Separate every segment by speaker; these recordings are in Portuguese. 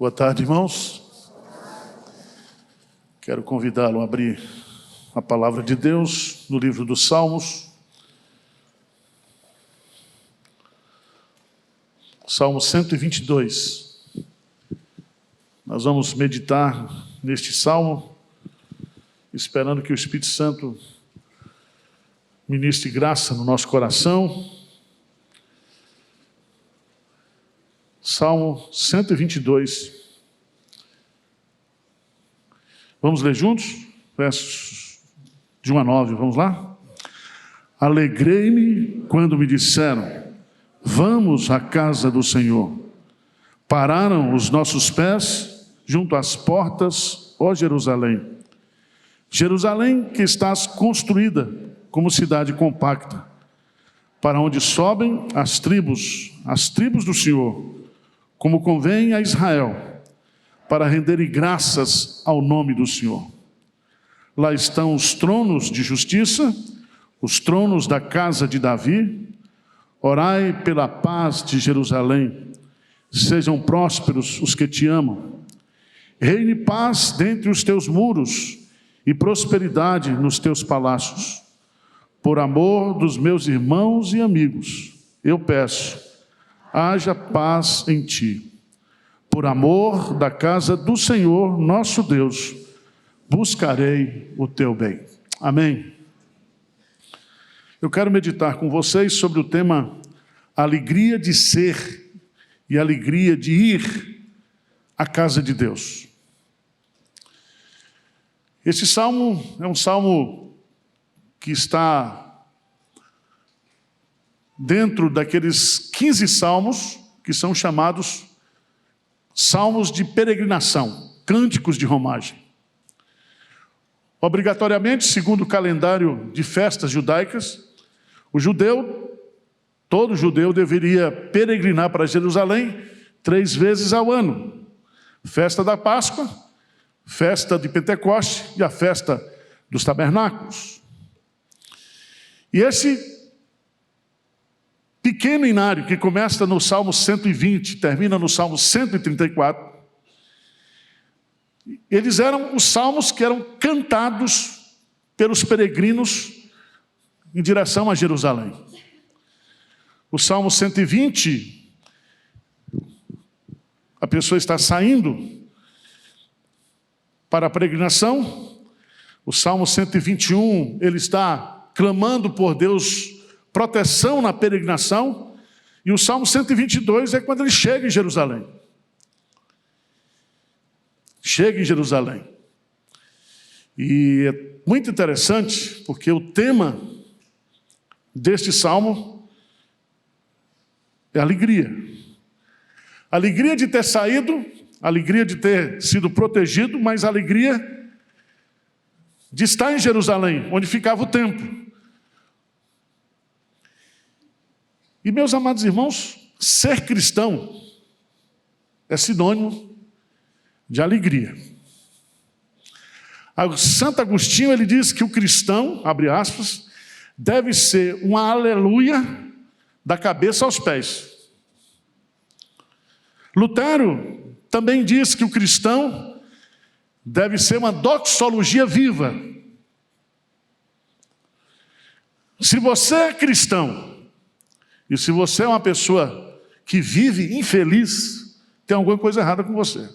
Speaker 1: Boa tarde, irmãos. Quero convidá-lo a abrir a palavra de Deus no livro dos Salmos. Salmo 122. Nós vamos meditar neste salmo, esperando que o Espírito Santo ministre graça no nosso coração. Salmo 122. Vamos ler juntos? Versos de 1 a 9, vamos lá? Alegrei-me quando me disseram: vamos à casa do Senhor. Pararam os nossos pés junto às portas, ó Jerusalém. Jerusalém, que estás construída como cidade compacta, para onde sobem as tribos do Senhor, como convém a Israel, para renderem graças ao nome do Senhor. Lá estão os tronos de justiça, os tronos da casa de Davi. Orai pela paz de Jerusalém. Sejam prósperos os que te amam. Reine paz dentre os teus muros e prosperidade nos teus palácios. Por amor dos meus irmãos e amigos, eu peço, haja paz em ti. Por amor da casa do Senhor, nosso Deus, buscarei o teu bem. Amém. Eu quero meditar com vocês sobre o tema alegria de ser e alegria de ir à casa de Deus. Esse salmo é um salmo que está dentro daqueles 15 salmos que são chamados salmos de peregrinação, cânticos de romagem. Obrigatoriamente, segundo o calendário de festas judaicas, todo judeu deveria peregrinar para Jerusalém 3 vezes ao ano. Festa da Páscoa, festa de Pentecoste e a festa dos tabernáculos. E esse pequeno inário que começa no Salmo 120, termina no Salmo 134, eles eram os salmos que eram cantados pelos peregrinos em direção a Jerusalém. O Salmo 120, a pessoa está saindo para a peregrinação. O Salmo 121, ele está clamando por Deus proteção na peregrinação. E o Salmo 122 é quando ele chega em Jerusalém. Chega em Jerusalém. E é muito interessante, porque o tema deste salmo é alegria. Alegria de ter saído, alegria de ter sido protegido, mas alegria de estar em Jerusalém, onde ficava o templo. E, meus amados irmãos, ser cristão é sinônimo de alegria. Santo Agostinho, ele diz que o cristão, abre aspas, deve ser uma aleluia da cabeça aos pés. Lutero também diz que o cristão deve ser uma doxologia viva. Se você é cristão, e se você é uma pessoa que vive infeliz, tem alguma coisa errada com você.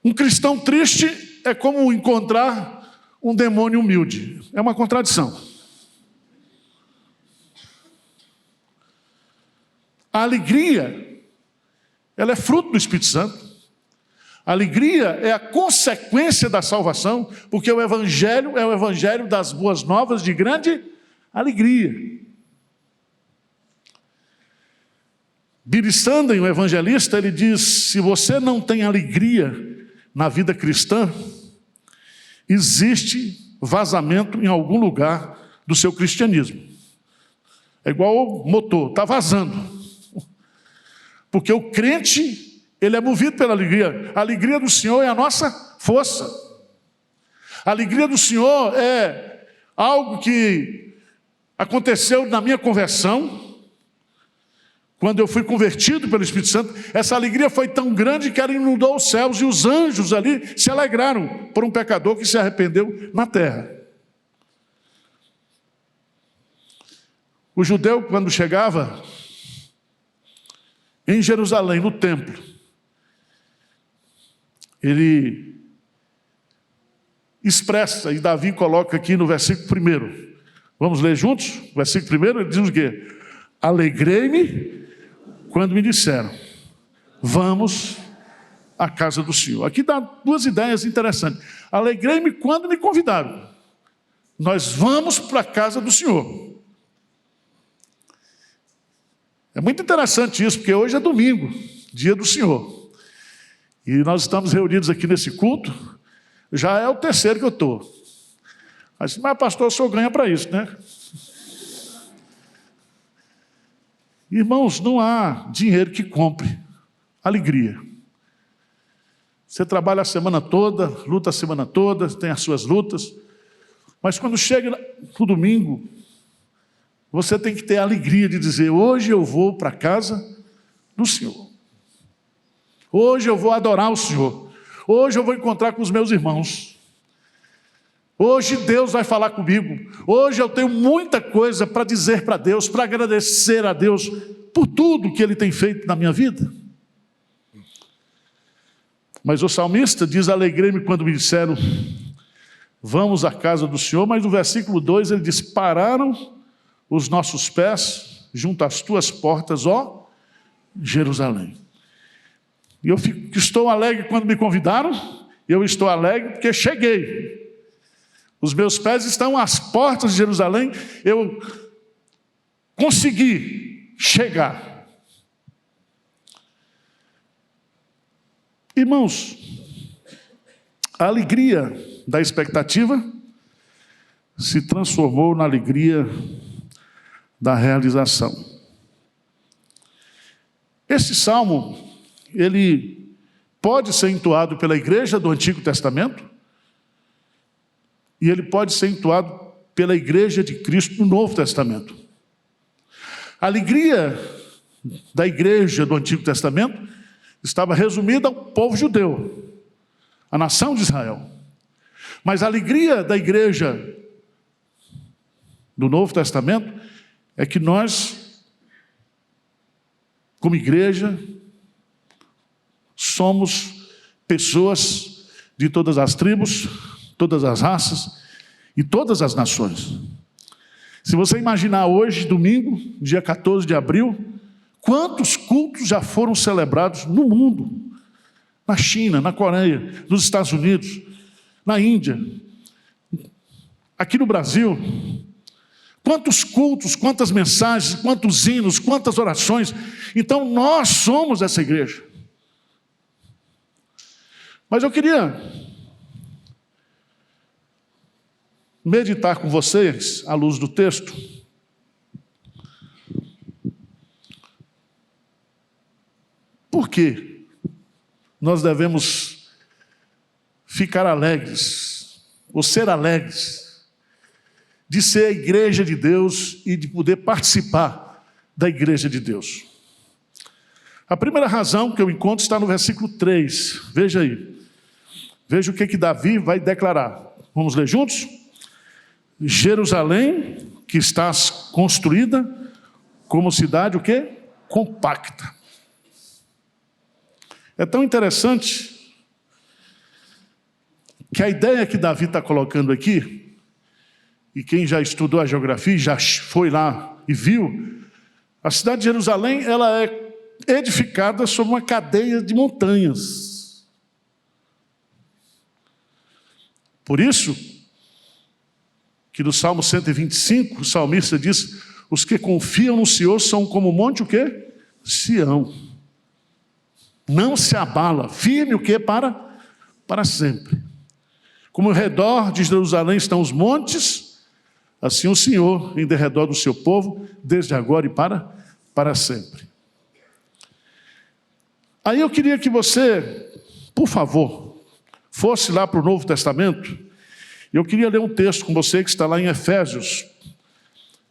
Speaker 1: Um cristão triste é como encontrar um demônio humilde. É uma contradição. A alegria, ela é fruto do Espírito Santo. A alegria é a consequência da salvação, porque o Evangelho é o Evangelho das boas novas de grande alegria. Billy Sunday, um evangelista, ele diz: se você não tem alegria na vida cristã, existe vazamento em algum lugar do seu cristianismo. É igual o motor, está vazando. Porque o crente, ele é movido pela alegria. A alegria do Senhor é a nossa força. A alegria do Senhor é algo que aconteceu na minha conversão, quando eu fui convertido pelo Espírito Santo, essa alegria foi tão grande que ela inundou os céus e os anjos ali se alegraram por um pecador que se arrependeu na terra. O judeu, quando chegava em Jerusalém, no templo, ele expressa, e Davi coloca aqui no versículo 1. Vamos ler juntos? O versículo 1, ele diz o quê? Alegrei-me quando me disseram, vamos à casa do Senhor. Aqui dá duas ideias interessantes. Alegrei-me quando me convidaram. Nós vamos para a casa do Senhor. É muito interessante isso, porque hoje é domingo, dia do Senhor. E nós estamos reunidos aqui nesse culto, já é o terceiro que eu estou. Mas pastor, o senhor ganha para isso, né? Irmãos, não há dinheiro que compre alegria. Você trabalha a semana toda, luta a semana toda, tem as suas lutas, mas quando chega no domingo, você tem que ter a alegria de dizer, hoje eu vou para a casa do Senhor. Hoje eu vou adorar o Senhor. Hoje eu vou encontrar com os meus irmãos. Hoje Deus vai falar comigo. Hoje eu tenho muita coisa para dizer para Deus, para agradecer a Deus por tudo que Ele tem feito na minha vida. Mas o salmista diz, alegrei-me quando me disseram, vamos à casa do Senhor. Mas no versículo 2 ele diz, pararam os nossos pés junto às tuas portas, ó Jerusalém. E eu estou alegre quando me convidaram, eu estou alegre porque cheguei. Os meus pés estão às portas de Jerusalém, eu consegui chegar. Irmãos, a alegria da expectativa se transformou na alegria da realização. Esse salmo, ele pode ser entoado pela igreja do Antigo Testamento, e ele pode ser entoado pela igreja de Cristo no Novo Testamento. A alegria da igreja do Antigo Testamento estava resumida ao povo judeu, a nação de Israel. Mas a alegria da igreja do Novo Testamento é que nós, como igreja, somos pessoas de todas as tribos, todas as raças e todas as nações. Se você imaginar hoje, domingo, dia 14 de abril, quantos cultos já foram celebrados no mundo, na China, na Coreia, nos Estados Unidos, na Índia, aqui no Brasil, quantos cultos, quantas mensagens, quantos hinos, quantas orações. Então nós somos essa igreja. Mas eu queria meditar com vocês, à luz do texto, por que nós devemos ficar alegres, ou ser alegres, de ser a igreja de Deus e de poder participar da igreja de Deus. A primeira razão que eu encontro está no versículo 3, veja aí, veja o que Davi vai declarar. Vamos ler juntos? Jerusalém, que estás construída como cidade, o quê? Compacta. É tão interessante que a ideia que Davi está colocando aqui, e quem já estudou a geografia, já foi lá e viu, a cidade de Jerusalém, ela é edificada sobre uma cadeia de montanhas. Por isso, que no Salmo 125, o salmista diz, os que confiam no Senhor são como o monte o quê? Sião. Não se abala, firme o quê? Para sempre. Como ao redor de Jerusalém estão os montes, assim o Senhor em derredor do seu povo, desde agora e para sempre. Aí eu queria que você, por favor, fosse lá para o Novo Testamento. Eu queria ler um texto com você que está lá em Efésios.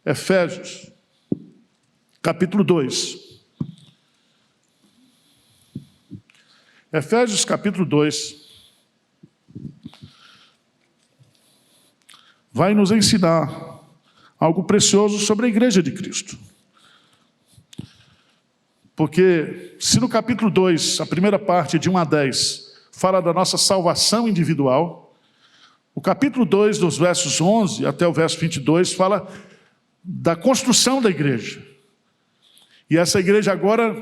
Speaker 1: Efésios, capítulo 2. Efésios capítulo 2 vai nos ensinar algo precioso sobre a igreja de Cristo. Porque se no capítulo 2, a primeira parte, de 1 a 10, fala da nossa salvação individual, o capítulo 2, dos versos 11 até o verso 22, fala da construção da igreja. E essa igreja agora,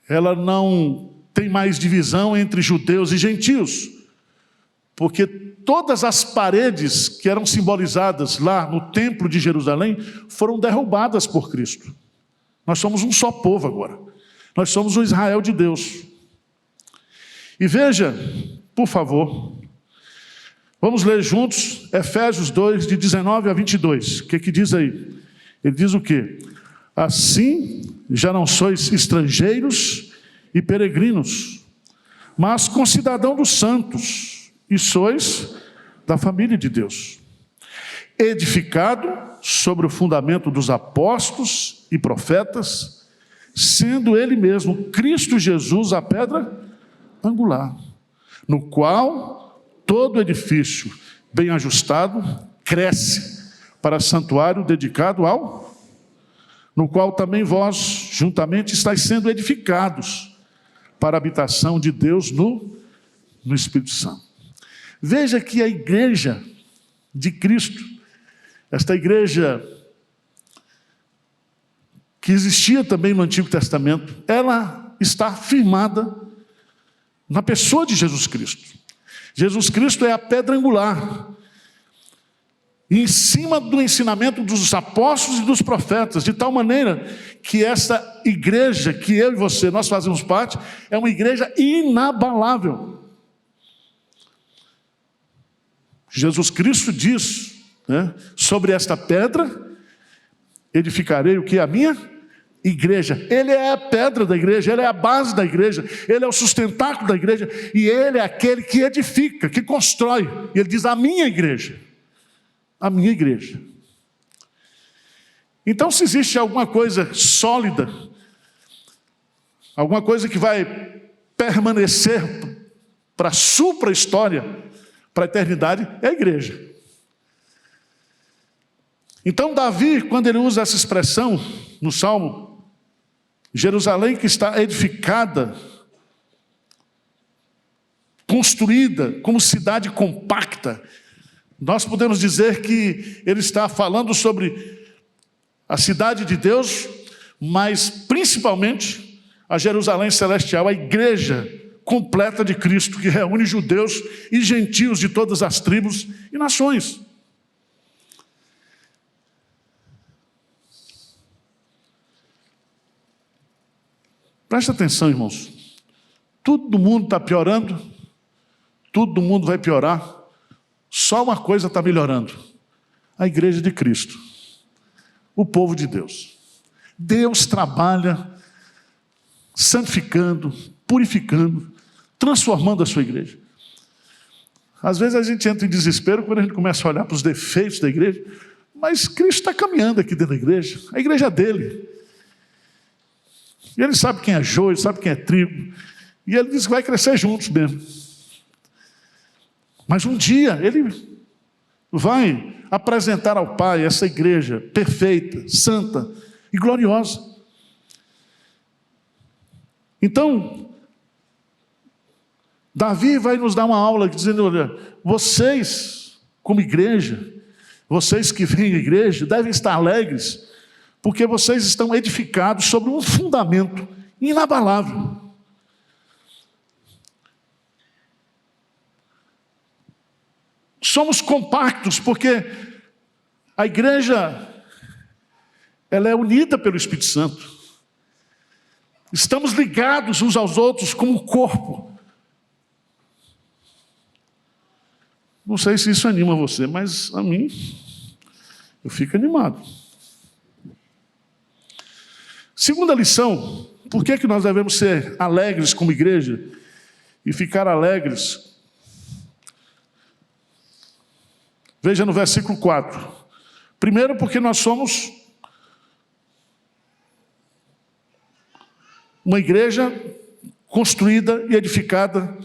Speaker 1: ela não tem mais divisão entre judeus e gentios, porque todas as paredes que eram simbolizadas lá no templo de Jerusalém foram derrubadas por Cristo. Nós somos um só povo agora. Nós somos o Israel de Deus. E veja, por favor, vamos ler juntos Efésios 2, de 19 a 22. O que diz aí? Ele diz o quê? Assim, já não sois estrangeiros e peregrinos, mas concidadão dos santos, e sois da família de Deus, edificado sobre o fundamento dos apóstolos e profetas, sendo ele mesmo, Cristo Jesus, a pedra angular, no qual todo edifício bem ajustado cresce para santuário dedicado no qual também vós juntamente estáis sendo edificados para a habitação de Deus no Espírito Santo. Veja que a igreja de Cristo, esta igreja que existia também no Antigo Testamento, ela está firmada na pessoa de Jesus Cristo. Jesus Cristo é a pedra angular. E em cima do ensinamento dos apóstolos e dos profetas, de tal maneira que essa igreja, que eu e você, nós fazemos parte, é uma igreja inabalável. Jesus Cristo diz, né, sobre esta pedra, edificarei o que? A minha igreja. Ele é a pedra da igreja, ele é a base da igreja, ele é o sustentáculo da igreja, e ele é aquele que edifica, que constrói. E ele diz, a minha igreja. A minha igreja. Então, se existe alguma coisa sólida, alguma coisa que vai permanecer para a supra-história, para a eternidade, é a igreja. Então, Davi, quando ele usa essa expressão no Salmo, Jerusalém que está edificada, construída como cidade compacta, nós podemos dizer que ele está falando sobre a cidade de Deus, mas principalmente a Jerusalém celestial, a igreja completa de Cristo, que reúne judeus e gentios de todas as tribos e nações. Presta atenção, irmãos. Todo mundo está piorando, todo mundo vai piorar. Só uma coisa está melhorando: a igreja de Cristo, o povo de Deus. Deus trabalha santificando, purificando, transformando a sua igreja. Às vezes a gente entra em desespero quando a gente começa a olhar para os defeitos da igreja, mas Cristo está caminhando aqui dentro da igreja, a igreja é dele. E ele sabe quem é joio, sabe quem é trigo, e ele diz que vai crescer juntos mesmo. Mas um dia ele vai apresentar ao Pai essa igreja perfeita, santa e gloriosa. Então, Davi vai nos dar uma aula dizendo, olha, vocês como igreja, vocês que vêm à igreja, devem estar alegres, porque vocês estão edificados sobre um fundamento inabalável. Somos compactos porque a igreja, ela é unida pelo Espírito Santo. Estamos ligados uns aos outros como corpo. Não sei se isso anima você, mas a mim, eu fico animado. Segunda lição, por que nós devemos ser alegres como igreja e ficar alegres? Veja no versículo 4. Primeiro, porque nós somos uma igreja construída e edificada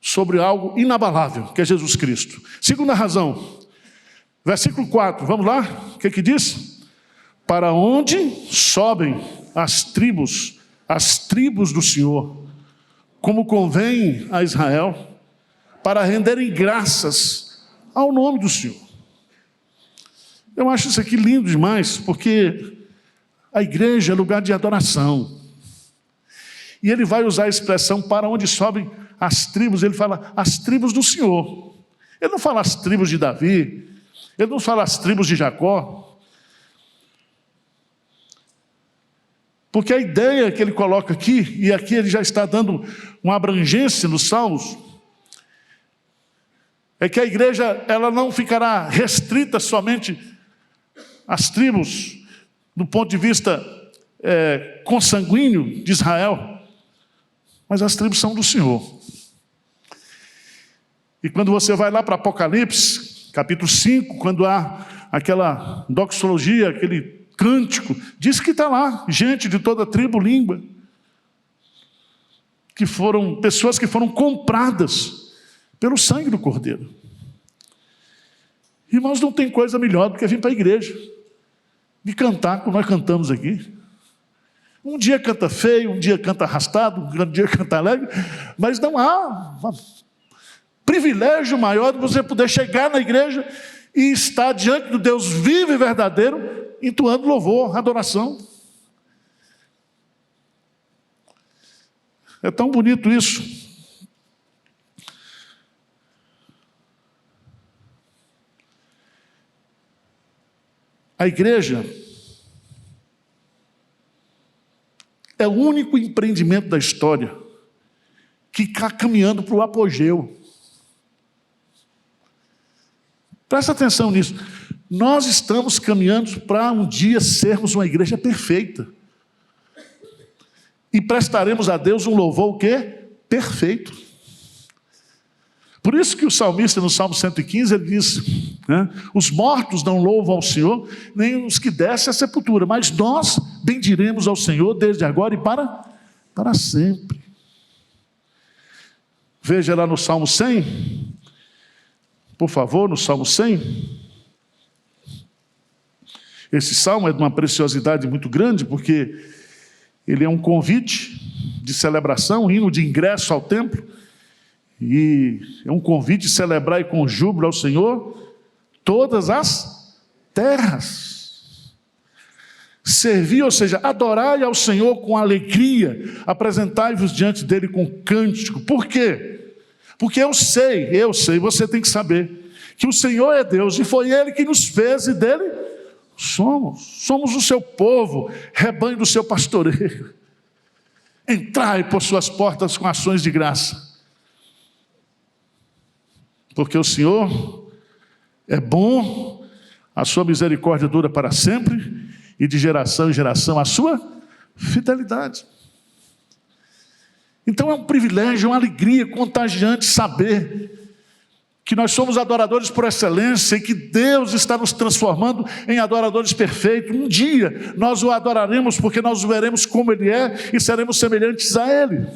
Speaker 1: sobre algo inabalável, que é Jesus Cristo. Segunda razão, versículo 4, vamos lá? O que diz? Para onde sobem as tribos do Senhor, como convém a Israel, para renderem graças ao nome do Senhor. Eu acho isso aqui lindo demais, porque a igreja é lugar de adoração. E ele vai usar a expressão para onde sobem as tribos, ele fala as tribos do Senhor. Ele não fala as tribos de Davi, ele não fala as tribos de Jacó. Porque a ideia que ele coloca aqui, e aqui ele já está dando uma abrangência nos Salmos, é que a igreja ela não ficará restrita somente às tribos, do ponto de vista consanguíneo de Israel, mas as tribos são do Senhor. E quando você vai lá para Apocalipse, capítulo 5, quando há aquela doxologia, aquele cântico, diz que está lá, gente de toda tribo, língua, que foram pessoas que foram compradas pelo sangue do Cordeiro. Irmãos, não tem coisa melhor do que vir para a igreja, de cantar como nós cantamos aqui. Um dia canta feio, um dia canta arrastado, um dia canta alegre, mas não há privilégio maior de você poder chegar na igreja e estar diante do Deus vivo e verdadeiro, entoando louvor, adoração. É tão bonito isso. A igreja é o único empreendimento da história que está caminhando para o apogeu. Presta atenção nisso. Nós estamos caminhando para um dia sermos uma igreja perfeita. E prestaremos a Deus um louvor o quê? Perfeito. Por isso que o salmista no Salmo 115, ele diz, né, os mortos não louvam ao Senhor, nem os que descem à sepultura, mas nós bendiremos ao Senhor desde agora e para sempre. Veja lá no Salmo 100, por favor, no Salmo 100. Esse salmo é de uma preciosidade muito grande, porque ele é um convite de celebração, um hino de ingresso ao templo, e é um convite de celebrar e com júbilo ao Senhor todas as terras. Servir, ou seja, adorai ao Senhor com alegria, apresentai-vos diante dele com cântico. Por quê? Porque eu sei, você tem que saber, que o Senhor é Deus, e foi Ele que nos fez, e dele somos o seu povo, rebanho do seu pastoreio. Entrai por suas portas com ações de graça, porque o Senhor é bom, a sua misericórdia dura para sempre, e de geração em geração a sua fidelidade. Então é um privilégio, uma alegria contagiante saber que nós somos adoradores por excelência e que Deus está nos transformando em adoradores perfeitos. Um dia nós o adoraremos porque nós o veremos como Ele é e seremos semelhantes a Ele.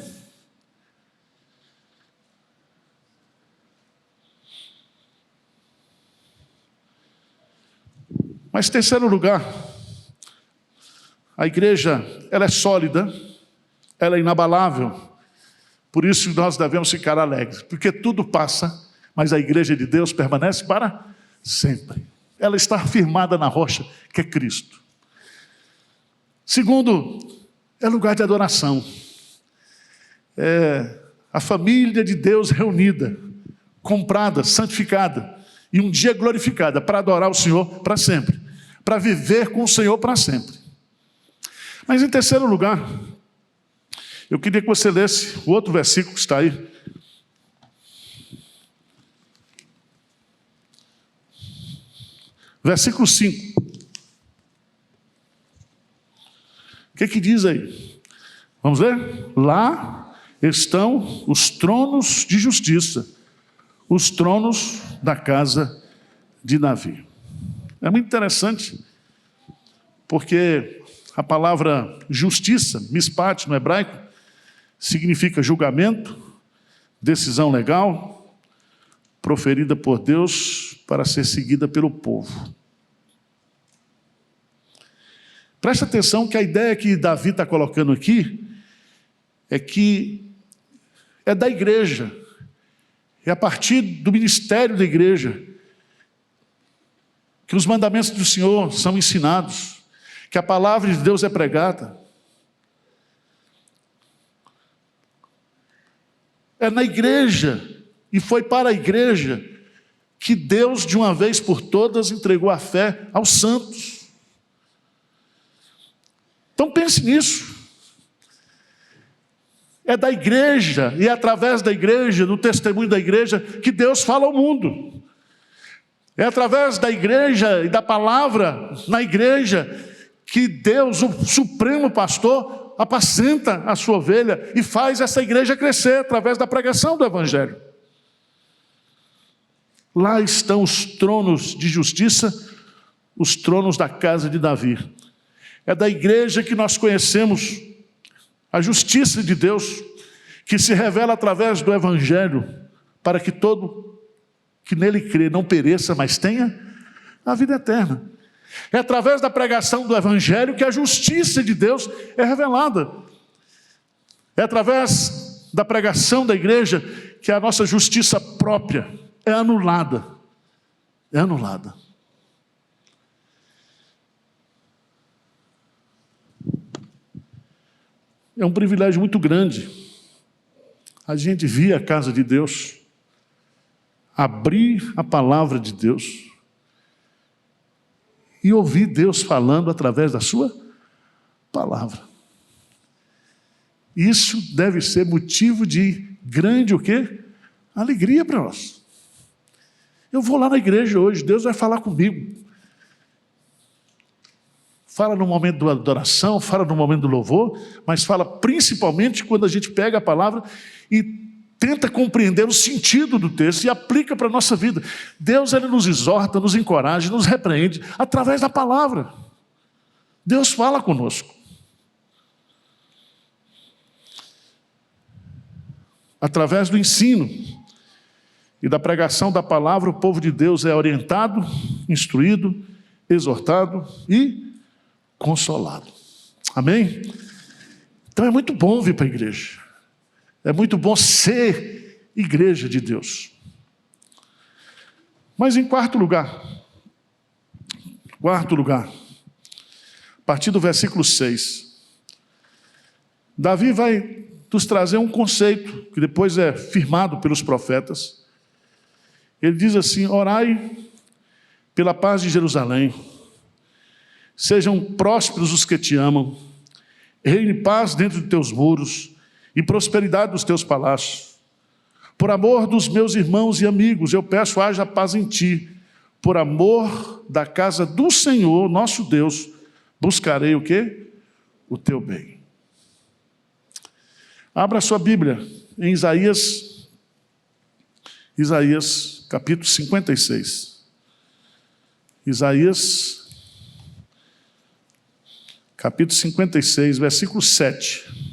Speaker 1: Mas terceiro lugar, a igreja, ela é sólida, ela é inabalável, por isso nós devemos ficar alegres, porque tudo passa, mas a igreja de Deus permanece para sempre. Ela está firmada na rocha, que é Cristo. Segundo, é lugar de adoração. É a família de Deus reunida, comprada, santificada, e um dia glorificada, para adorar o Senhor para sempre, para viver com o Senhor para sempre. Mas em terceiro lugar, eu queria que você lesse o outro versículo que está aí. Versículo 5. O que diz aí? Vamos ler? Lá estão os tronos de justiça, os tronos da casa de Davi. É muito interessante, porque a palavra justiça, mishpat no hebraico, significa julgamento, decisão legal, proferida por Deus para ser seguida pelo povo. Presta atenção que a ideia que Davi está colocando aqui é que é da igreja, é a partir do ministério da igreja que os mandamentos do Senhor são ensinados, que a palavra de Deus é pregada. É na igreja, e foi para a igreja, que Deus, de uma vez por todas, entregou a fé aos santos. Então pense nisso. É da igreja, e é através da igreja, do testemunho da igreja, que Deus fala ao mundo. É através da igreja e da palavra na igreja que Deus, o supremo pastor, apacenta a sua ovelha e faz essa igreja crescer através da pregação do evangelho. Lá estão os tronos de justiça, os tronos da casa de Davi. É da igreja que nós conhecemos a justiça de Deus, que se revela através do evangelho, para que todo que nele crê não pereça, mas tenha a vida eterna. É através da pregação do evangelho que a justiça de Deus é revelada. É através da pregação da igreja que a nossa justiça própria é anulada. É anulada. É um privilégio muito grande a gente vir à casa de Deus, abrir a palavra de Deus e ouvir Deus falando através da sua palavra. Isso deve ser motivo de grande o quê? Alegria para nós. Eu vou lá na igreja hoje, Deus vai falar comigo. Fala no momento da adoração, fala no momento do louvor, mas fala principalmente quando a gente pega a palavra e tenta compreender o sentido do texto e aplica para a nossa vida. Deus, ele nos exorta, nos encoraja, nos repreende através da palavra. Deus fala conosco. Através do ensino e da pregação da palavra, o povo de Deus é orientado, instruído, exortado e consolado. Amém? Então é muito bom vir para a igreja. É muito bom ser igreja de Deus. Mas em quarto lugar, a partir do versículo 6, Davi vai nos trazer um conceito que depois é firmado pelos profetas. Ele diz assim: orai pela paz de Jerusalém, sejam prósperos os que te amam, reine paz dentro de teus muros e prosperidade dos teus palácios. Por amor dos meus irmãos e amigos, eu peço haja paz em ti. Por amor da casa do Senhor, nosso Deus, buscarei o quê? O teu bem. Abra sua Bíblia em Isaías capítulo 56. Isaías, capítulo 56, versículo 7.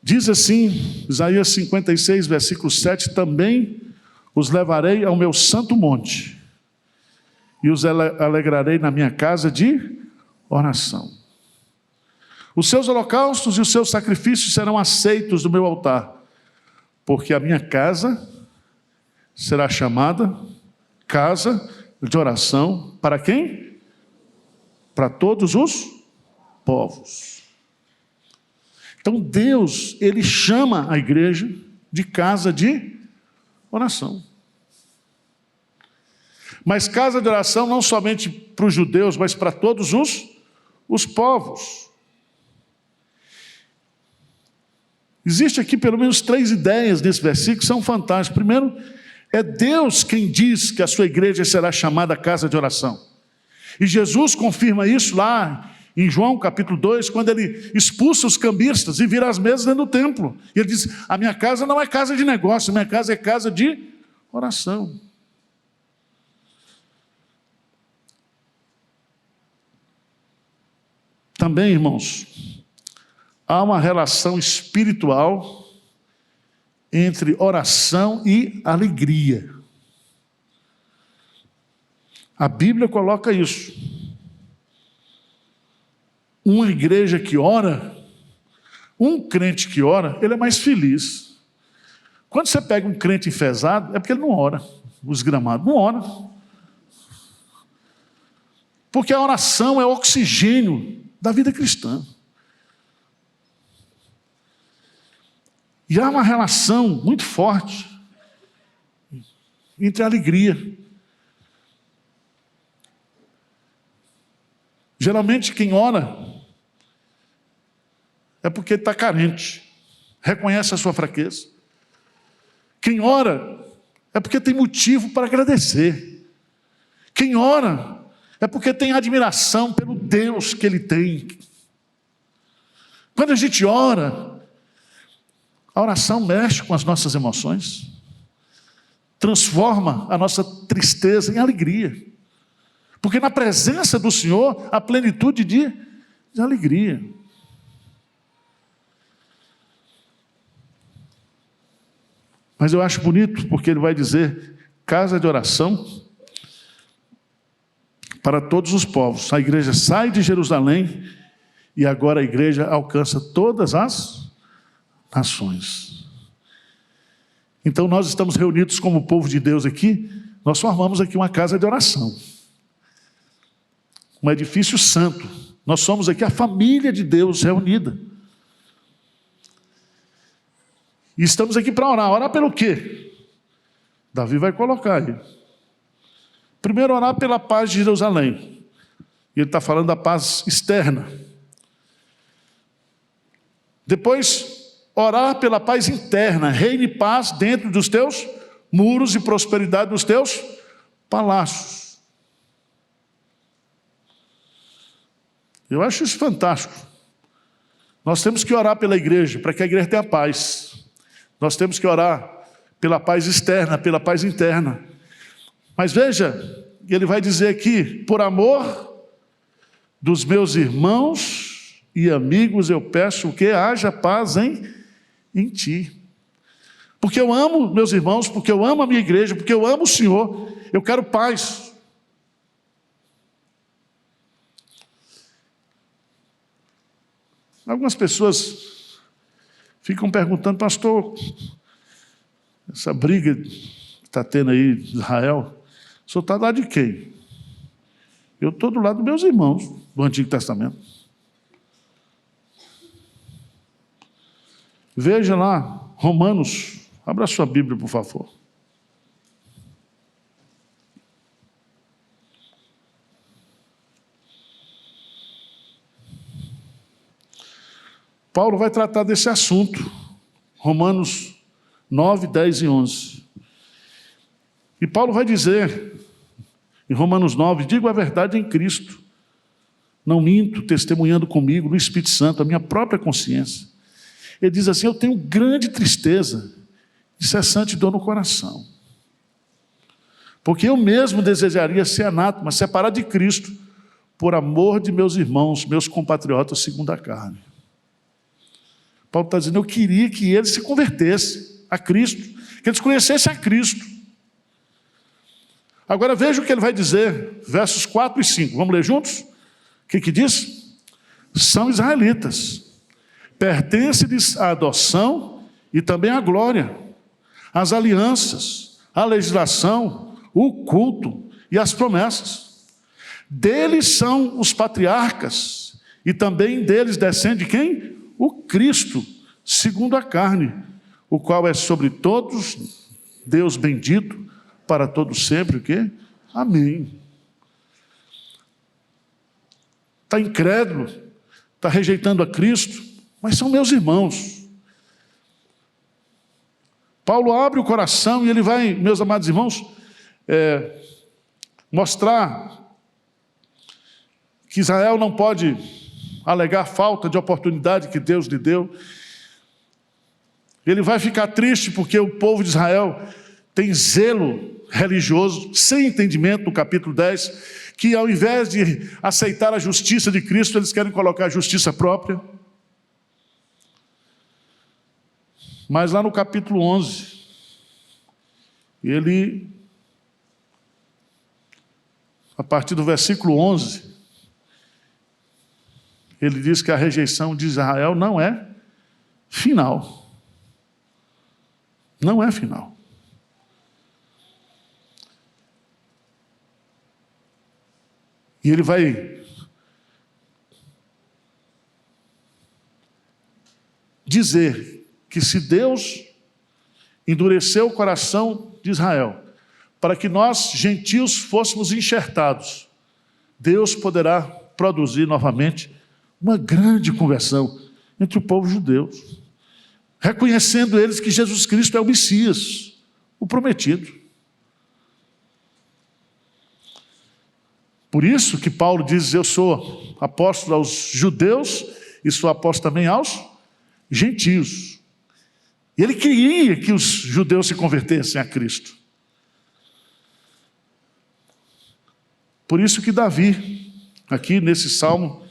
Speaker 1: Diz assim, Isaías 56, versículo 7, também os levarei ao meu santo monte e os alegrarei na minha casa de oração. Os seus holocaustos e os seus sacrifícios serão aceitos do meu altar, porque a minha casa será chamada casa de oração para quem? Para todos os povos. Então Deus, ele chama a igreja de casa de oração. Mas casa de oração não somente para os judeus, mas para todos os povos. Existe aqui pelo menos 3 ideias nesse versículo que são fantásticas. Primeiro, é Deus quem diz que a sua igreja será chamada casa de oração. E Jesus confirma isso lá em João capítulo 2, quando ele expulsa os cambistas e vira as mesas dentro do templo. E ele diz: a minha casa não é casa de negócio, a minha casa é casa de oração. Também, irmãos, há uma relação espiritual entre oração e alegria. A Bíblia coloca isso. Uma igreja que ora, um crente que ora, ele é mais feliz. Quando você pega um crente enfesado, é porque ele não ora. Os gramados não oram. Porque a oração é o oxigênio da vida cristã. E há uma relação muito forte entre a alegria. Geralmente quem ora é porque está carente, reconhece a sua fraqueza. Quem ora é porque tem motivo para agradecer. Quem ora é porque tem admiração pelo Deus que ele tem. Quando a gente ora, a oração mexe com as nossas emoções, transforma a nossa tristeza em alegria. Porque na presença do Senhor, há plenitude de alegria. Mas eu acho bonito, porque ele vai dizer, casa de oração para todos os povos. A igreja sai de Jerusalém e agora a igreja alcança todas as nações. Então nós estamos reunidos como povo de Deus aqui, nós formamos aqui uma casa de oração. Um edifício santo. Nós somos aqui a família de Deus reunida. E estamos aqui para orar. Orar pelo quê? Davi vai colocar aí. Primeiro, orar pela paz de Jerusalém. E ele está falando da paz externa. Depois, orar pela paz interna. Reine paz dentro dos teus muros e prosperidade nos teus palácios. Eu acho isso fantástico. Nós temos que orar pela igreja, para que a igreja tenha paz. Nós temos que orar pela paz externa, pela paz interna. Mas veja, ele vai dizer aqui, por amor dos meus irmãos e amigos, eu peço que haja paz em ti. Porque eu amo meus irmãos, porque eu amo a minha igreja, porque eu amo o Senhor, eu quero paz. Algumas pessoas ficam perguntando, pastor, essa briga que está tendo aí em Israel, o senhor está do lado de quem? Eu estou do lado dos meus irmãos do Antigo Testamento. Veja lá, Romanos, abra sua Bíblia, por favor. Paulo vai tratar desse assunto, Romanos 9, 10 e 11. E Paulo vai dizer, em Romanos 9, digo a verdade em Cristo, não minto, testemunhando comigo no Espírito Santo, a minha própria consciência. Ele diz assim, eu tenho grande tristeza, incessante dor no coração, porque eu mesmo desejaria ser anátema, separado de Cristo, por amor de meus irmãos, meus compatriotas segundo a carne. Paulo está dizendo, eu queria que eles se convertessem a Cristo, que eles conhecessem a Cristo. Agora veja o que ele vai dizer, versos 4 e 5. Vamos ler juntos? O que diz? São israelitas, pertence-lhes a adoção e também a glória, as alianças, a legislação, o culto e as promessas. Deles são os patriarcas e também deles descende quem? O Cristo, segundo a carne, o qual é sobre todos, Deus bendito, para todos sempre, o quê? Amém. Está incrédulo, está rejeitando a Cristo, mas são meus irmãos. Paulo abre o coração e ele vai, meus amados irmãos, mostrar que Israel não pode alegar falta de oportunidade que Deus lhe deu. Ele vai ficar triste porque o povo de Israel tem zelo religioso, sem entendimento, no capítulo 10, que ao invés de aceitar a justiça de Cristo, eles querem colocar a justiça própria. Mas lá no capítulo 11, ele, a partir do versículo 11, ele diz que a rejeição de Israel não é final. Não é final. E ele vai dizer que se Deus endureceu o coração de Israel para que nós, gentios, fôssemos enxertados, Deus poderá produzir novamente uma grande conversão entre o povo judeu, reconhecendo eles que Jesus Cristo é o Messias, o prometido. Por isso que Paulo diz, eu sou apóstolo aos judeus e sou apóstolo também aos gentios. E ele queria que os judeus se convertessem a Cristo. Por isso que Davi, aqui nesse salmo,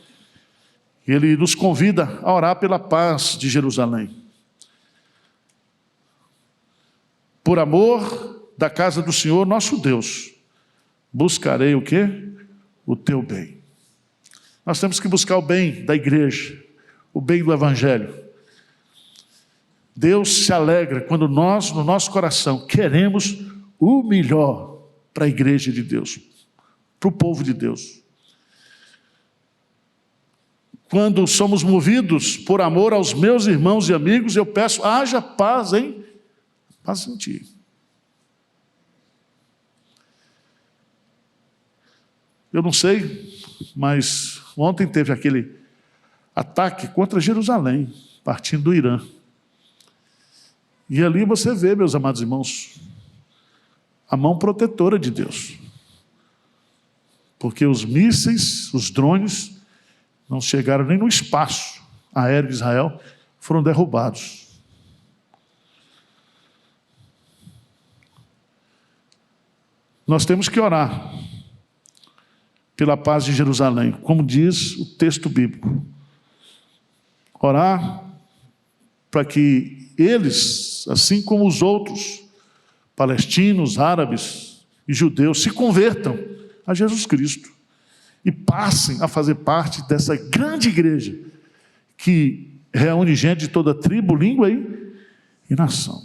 Speaker 1: ele nos convida a orar pela paz de Jerusalém. Por amor da casa do Senhor, nosso Deus, buscarei o quê? O teu bem. Nós temos que buscar o bem da igreja, o bem do evangelho. Deus se alegra quando nós, no nosso coração, queremos o melhor para a igreja de Deus, para o povo de Deus. Quando somos movidos por amor aos meus irmãos e amigos, eu peço, haja paz em ti. Eu não sei, mas ontem teve aquele ataque contra Jerusalém, partindo do Irã. E ali você vê, meus amados irmãos, a mão protetora de Deus. Porque os mísseis, os drones, não chegaram nem no espaço aéreo de Israel, foram derrubados. Nós temos que orar pela paz de Jerusalém, como diz o texto bíblico. Orar para que eles, assim como os outros, palestinos, árabes e judeus, se convertam a Jesus Cristo e passem a fazer parte dessa grande igreja que reúne gente de toda tribo, língua e nação.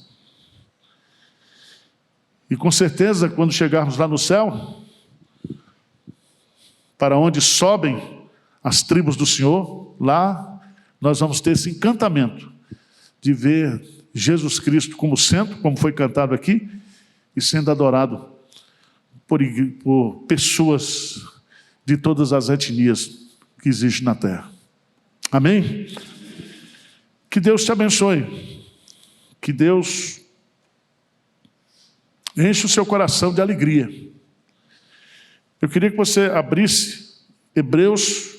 Speaker 1: E com certeza, quando chegarmos lá no céu, para onde sobem as tribos do Senhor, lá nós vamos ter esse encantamento de ver Jesus Cristo como centro, como foi cantado aqui, e sendo adorado por pessoas de todas as etnias que existem na terra. Amém? Que Deus te abençoe. Que Deus enche o seu coração de alegria. Eu queria que você abrisse Hebreus,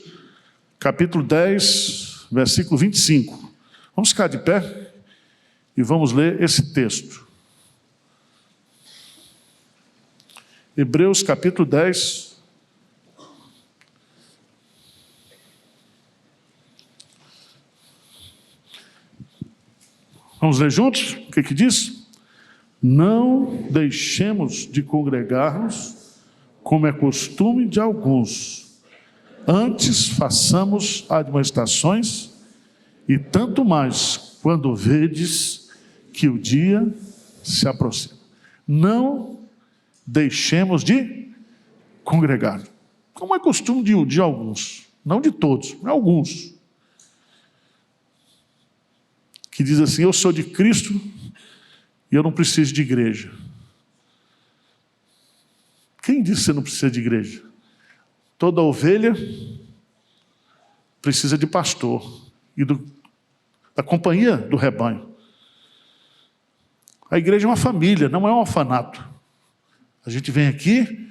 Speaker 1: capítulo 10, versículo 25. Vamos ficar de pé e vamos ler esse texto. Hebreus capítulo 10. Vamos ler juntos? O que diz? Não deixemos de congregar-nos, como é costume de alguns. Antes façamos admoestações, e tanto mais quando vedes que o dia se aproxima. Não deixemos de congregar. Como é costume de alguns, não de todos, mas alguns. Que diz assim, eu sou de Cristo e eu não preciso de igreja. Quem disse que você não precisa de igreja? Toda ovelha precisa de pastor e da companhia do rebanho. A igreja é uma família, não é um orfanato. A gente vem aqui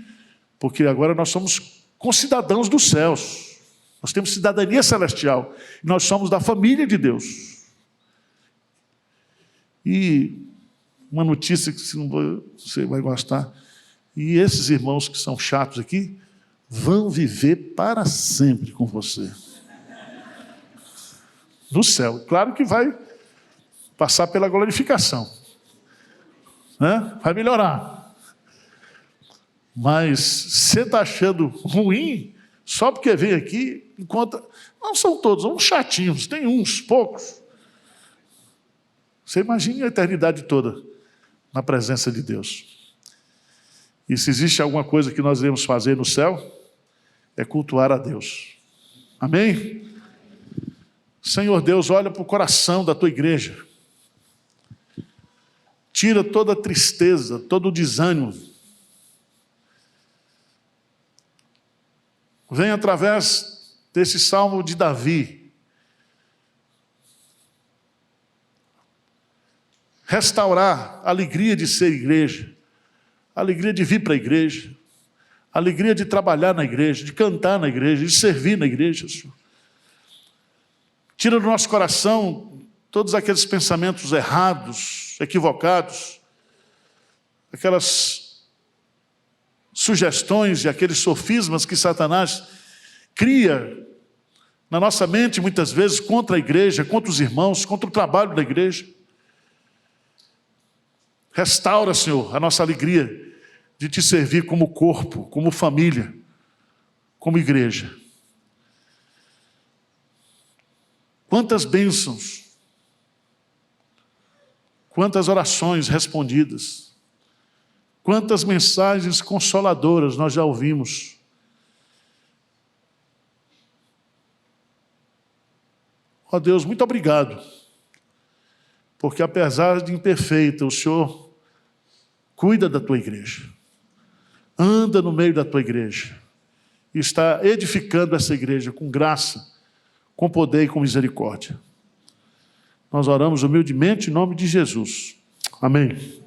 Speaker 1: porque agora nós somos concidadãos dos céus. Nós temos cidadania celestial. E nós somos da família de Deus. E uma notícia que você vai gostar. E esses irmãos que são chatos aqui vão viver para sempre com você. No céu. Claro que vai passar pela glorificação, né? Vai melhorar. Mas você está achando ruim só porque vem aqui, enquanto... Não são todos, são uns chatinhos, tem uns, poucos. Você imagina a eternidade toda na presença de Deus. E se existe alguma coisa que nós iremos fazer no céu, é cultuar a Deus. Amém? Senhor Deus, olha para o coração da tua igreja. Tira toda a tristeza, todo o desânimo. Vem através desse salmo de Davi restaurar a alegria de ser igreja, a alegria de vir para a igreja, a alegria de trabalhar na igreja, de cantar na igreja, de servir na igreja, Senhor. Tira do nosso coração todos aqueles pensamentos errados, equivocados, aquelas sugestões e aqueles sofismas que Satanás cria na nossa mente muitas vezes contra a igreja, contra os irmãos, contra o trabalho da igreja. Restaura, Senhor, a nossa alegria de te servir como corpo, como família, como igreja. Quantas bênçãos, quantas orações respondidas, quantas mensagens consoladoras nós já ouvimos. Ó Deus, muito obrigado, porque apesar de imperfeita, o Senhor cuida da tua igreja, anda no meio da tua igreja, e está edificando essa igreja com graça, com poder e com misericórdia. Nós oramos humildemente em nome de Jesus. Amém.